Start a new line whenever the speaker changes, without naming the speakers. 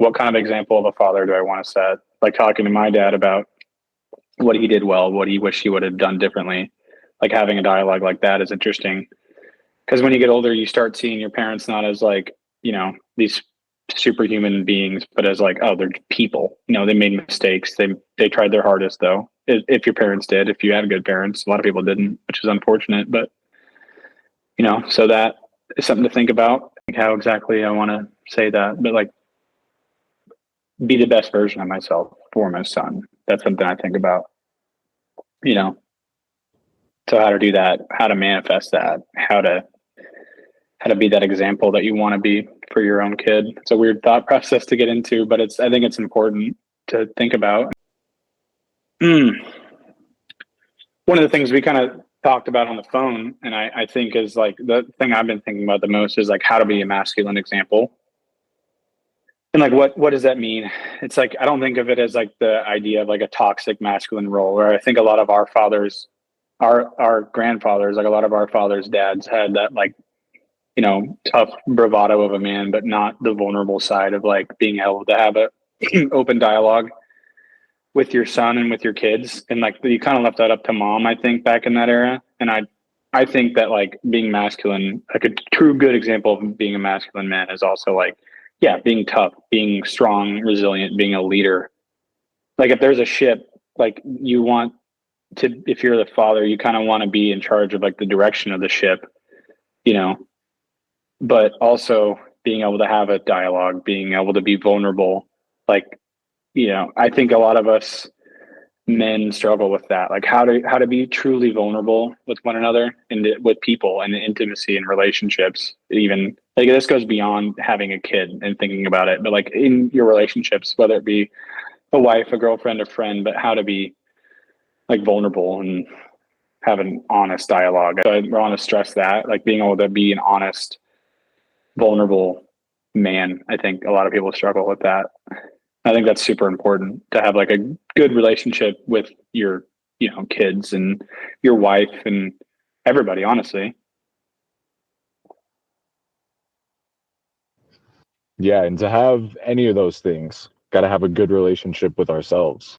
what kind of example of a father do I want to set? Like talking to my dad about what he did well, what he wished he would have done differently. Like having a dialogue like that is interesting because when you get older, you start seeing your parents not as like, these superhuman beings, but as like, oh, they're people. They made mistakes. They tried their hardest though. If your parents did, if you had good parents, a lot of people didn't, which is unfortunate. But so that is something to think about. Like how exactly I want to say that, but like be the best version of myself for my son. That's something I think about. So how to do that, how to manifest that, how to be that example that you want to be for your own kid. It's a weird thought process to get into, but I think it's important to think about. One of the things we kind of talked about on the phone, and I think is like the thing I've been thinking about the most is like how to be a masculine example. And like, what does that mean? It's like, I don't think of it as like the idea of like a toxic masculine role, where I think a lot of our fathers, our grandfathers, like a lot of our fathers' dads had that like, tough bravado of a man, but not the vulnerable side of like being able to have a open dialogue with your son and with your kids. And like, you kind of left that up to mom, I think, back in that era. And I think that like being masculine, like a true good example of being a masculine man is also like, yeah, being tough, being strong, resilient, being a leader. Like if there's a ship, like you want to, if you're the father, you kind of want to be in charge of like the direction of the ship, but also being able to have a dialogue, being able to be vulnerable. Like, I think a lot of us men struggle with that, like how to be truly vulnerable with one another and with people and intimacy and relationships. Even like this goes beyond having a kid and thinking about it, but like in your relationships, whether it be a wife, a girlfriend, a friend, but how to be like vulnerable and have an honest dialogue. So I want to stress that, like being able to be an honest, vulnerable man. I think a lot of people struggle with that. I think that's super important to have like a good relationship with your, kids and your wife and everybody, honestly.
Yeah, and to have any of those things, got to have a good relationship with ourselves.